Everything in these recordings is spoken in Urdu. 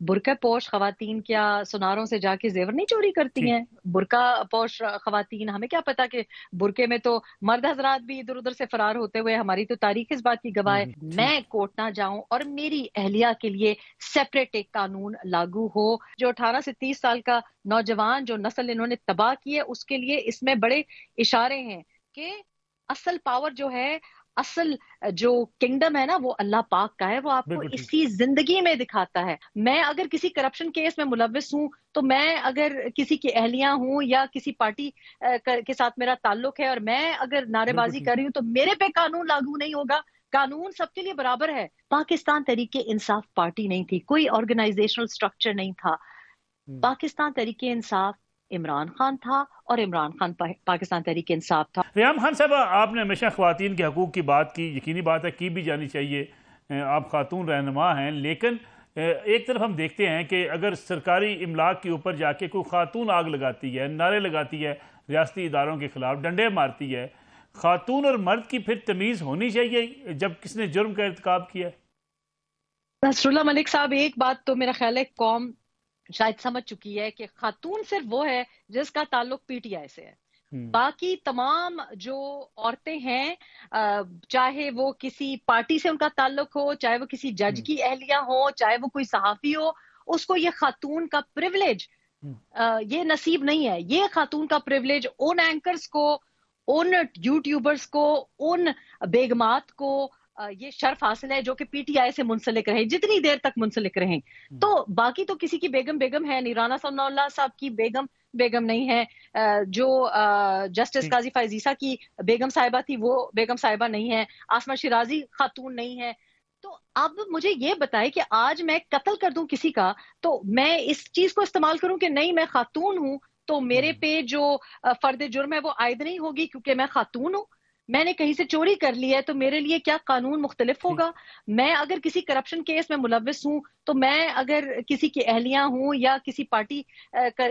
برقع پوش خواتین کیا سناروں سے جا کے زیور نہیں چوری کرتی ٹھیک ہیں؟ برقع پوش خواتین، ہمیں کیا پتا کہ برقعے میں تو مرد حضرات بھی ادھر ادھر سے فرار ہوتے ہوئے، ہماری تو تاریخ اس بات کی گواہ ہے۔ ٹھیک میں کوٹ نہ جاؤں اور میری اہلیہ کے لیے سیپریٹ ایک قانون لاگو ہو، جو 18 سے 30 سال کا نوجوان جو نسل انہوں نے تباہ کی ہے، اس کے لیے اس میں بڑے اشارے ہیں کہ اصل پاور جو ہے، اصل جو کنگڈم ہے نا، وہ اللہ پاک کا ہے، وہ آپ کو بالکل ٹھیک اسی زندگی میں دکھاتا ہے۔ میں اگر کسی کرپشن کیس میں ملوث ہوں تو میں اگر کسی کی اہلیاں ہوں یا کسی پارٹی کے ساتھ میرا تعلق ہے اور میں اگر نعرے بالکل بازی ٹھیک کر رہی ہوں تو میرے پہ قانون لاگو نہیں ہوگا۔ قانون سب کے لیے برابر ہے۔ پاکستان تحریک انصاف پارٹی نہیں تھی، کوئی آرگنائزیشنل سٹرکچر نہیں تھا۔ پاکستان تحریک انصاف عمران خان تھا اور عمران خان پاکستان تحریک انصاف تھا۔ ریحام خان صاحب، آپ نے ہمیشہ خواتین کے حقوق کی بات کی، یقینی بات ہے کی بھی جانی چاہیے، آپ خاتون رہنما ہیں، لیکن ایک طرف ہم دیکھتے ہیں کہ اگر سرکاری املاک کے اوپر جا کے کوئی خاتون آگ لگاتی ہے، نعرے لگاتی ہے ریاستی اداروں کے خلاف، ڈنڈے مارتی ہے، خاتون اور مرد کی پھر تمیز ہونی چاہیے جب کس نے جرم کا ارتکاب کیا ہے؟ نصر اللہ ملک صاحب، ایک بات تو میرا خیال ہے قوم شاید سمجھ چکی ہے کہ خاتون صرف وہ ہے جس کا تعلق پی ٹی آئی سے ہے۔ باقی تمام جو عورتیں ہیں، چاہے وہ کسی پارٹی سے ان کا تعلق ہو، چاہے وہ کسی جج کی اہلیہ ہو، چاہے وہ کوئی صحافی ہو، اس کو یہ خاتون کا پریولیج یہ نصیب نہیں ہے۔ یہ خاتون کا پریولیج ان اینکرز کو، ان یوٹیوبرز کو، ان بیگمات کو یہ شرف حاصل ہے جو کہ پی ٹی آئی سے منسلک رہیں، جتنی دیر تک منسلک رہیں۔ تو باقی تو کسی کی بیگم بیگم ہے، رانا ثناء اللہ صاحب کی بیگم بیگم نہیں ہے، جو جسٹس قاضی فائز عیسیٰ کی بیگم صاحبہ تھی وہ بیگم صاحبہ نہیں ہے، آسمہ شیرازی خاتون نہیں ہے۔ تو اب مجھے یہ بتائے کہ آج میں قتل کر دوں کسی کا تو میں اس چیز کو استعمال کروں کہ نہیں میں خاتون ہوں تو میرے پہ جو فرد جرم ہے وہ عائد نہیں ہوگی کیونکہ میں خاتون ہوں۔ میں نے کہیں سے چوری کر لی ہے تو میرے لیے کیا قانون مختلف ہوگا؟ میں اگر کسی کرپشن کیس میں ملوث ہوں تو میں اگر کسی کی اہلیاں ہوں یا کسی پارٹی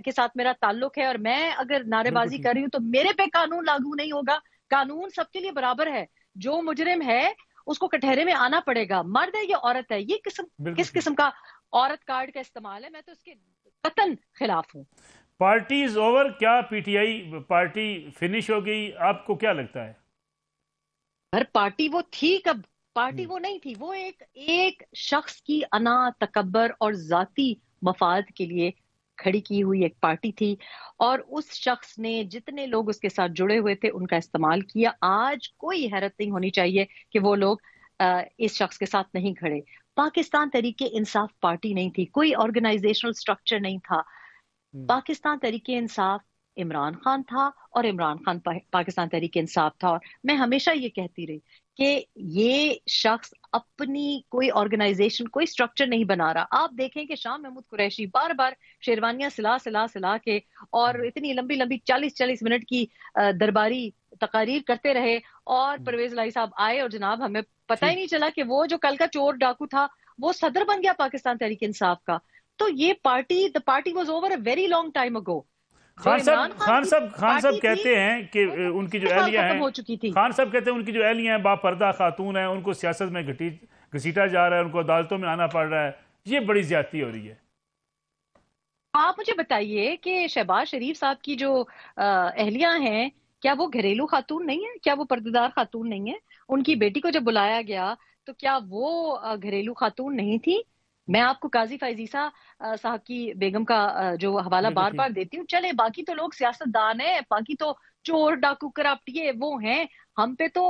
کے ساتھ میرا تعلق ہے اور میں اگر نعرے بالکل بازی ٹھیک کر رہی ہوں تو میرے پہ قانون لاگو نہیں ہوگا۔ قانون سب کے لیے برابر ہے۔ جو مجرم ہے اس کو کٹہرے میں آنا پڑے گا، مرد ہے یا عورت ہے۔ یہ بالکل کس ٹھیک۔ قسم کا عورت کارڈ کا استعمال ہے؟ میں تو اس کے قطعاً خلاف ہوں۔ پارٹیز اوور، کیا P T I party finish ہو گئی؟ آپ کو کیا لگتا ہے؟ ہر پارٹی وہ تھی کب؟ پارٹی وہ نہیں تھی، وہ ایک شخص کی انا، تکبر اور ذاتی مفاد کے لیے کھڑی کی ہوئی ایک پارٹی تھی، اور اس شخص نے جتنے لوگ اس کے ساتھ جڑے ہوئے تھے ان کا استعمال کیا۔ آج کوئی حیرت نہیں ہونی چاہیے کہ وہ لوگ اس شخص کے ساتھ نہیں کھڑے۔ پاکستان تحریک انصاف پارٹی نہیں تھی، کوئی آرگنائزیشنل سٹرکچر نہیں تھا۔ پاکستان تحریک انصاف عمران خان تھا اور عمران خان پاکستان تحریک انصاف تھا۔ اور میں ہمیشہ یہ کہتی رہی کہ یہ شخص اپنی کوئی آرگنائزیشن، کوئی سٹرکچر نہیں بنا رہا۔ آپ دیکھیں کہ شاہ محمود قریشی بار بار شیروانیاں سلا کے اور اتنی لمبی لمبی 40 منٹ کی درباری تقاریر کرتے رہے، اور پرویز الہی صاحب آئے اور جناب ہمیں پتہ ہی نہیں چلا کہ وہ جو کل کا چور ڈاکو تھا وہ صدر بن گیا پاکستان تحریک انصاف کا۔ تو یہ the party was over a very long time ago۔ جو عمران خان کی خان صاحب پارٹی تھی کہتے ہیں کہ وہ تو ان کی جو پچھلے سال اہلیہ ختم ہیں، ہو چکی تھی۔ خان صاحب کہتے ہیں ان کی جو اہلیہ ہیں باپردہ خاتون ہیں، ان کو سیاست میں گھسیٹا جا رہا ہے، ان کو عدالتوں میں آنا پڑ رہا ہے، یہ بڑی زیادتی ہو رہی ہے۔ آپ مجھے بتائیے کہ شہباز شریف صاحب کی جو اہلیہ ہیں، کیا وہ گھریلو خاتون نہیں ہے؟ کیا وہ پردہ خاتون نہیں ہے؟ ان کی بیٹی کو جب بلایا گیا تو کیا وہ گھریلو خاتون نہیں تھی؟ میں آپ کو قاضی فائز عیسیٰ صاحب کی بیگم کا جو حوالہ بالکل بار ٹھیک۔ بار دیتی ہوں۔ چلے باقی تو لوگ سیاست دان ہیں، باقی تو چور ڈاکو کرپٹ یہ وہ ہیں، ہم پہ تو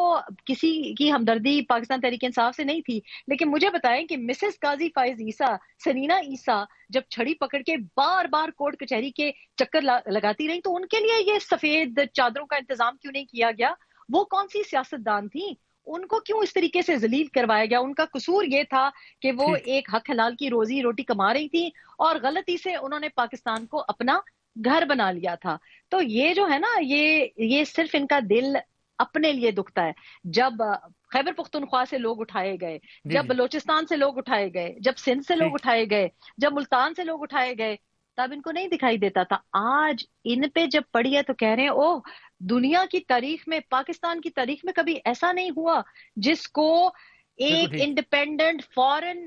کسی کی ہمدردی پاکستان تحریک انصاف سے نہیں تھی۔ لیکن مجھے بتائیں کہ مسز قاضی فائز عیسیٰ، سنینا عیسیٰ، جب چھڑی پکڑ کے بار بار کورٹ کچہری کے چکر لگاتی رہی تو ان کے لیے یہ سفید چادروں کا انتظام کیوں نہیں کیا گیا؟ وہ کون سی سیاست دان تھیں؟ ان کو کیوں اس طریقے سے ذلیل کروایا گیا؟ ان کا قصور یہ تھا کہ وہ ٹھیک۔ ایک حق حلال کی روزی روٹی کما رہی تھی اور غلطی سے انہوں نے پاکستان کو اپنا گھر بنا لیا تھا۔ تو یہ جو ہے نا، یہ صرف ان کا دل اپنے لیے دکھتا ہے۔ جب خیبر پختونخوا سے لوگ اٹھائے گئے، جی جب جی بلوچستان سے لوگ اٹھائے گئے، جب سندھ سے لوگ ٹھیک۔ اٹھائے گئے، جب ملتان سے لوگ اٹھائے گئے، تب ان کو نہیں دکھائی دیتا تھا۔ آج ان پہ جب پڑی ہے تو کہہ رہے ہیں اوہ، دنیا کی تاریخ میں، پاکستان کی تاریخ میں کبھی ایسا نہیں ہوا جس کو بالکل ایک ٹھیک۔ انڈیپینڈنٹ فورن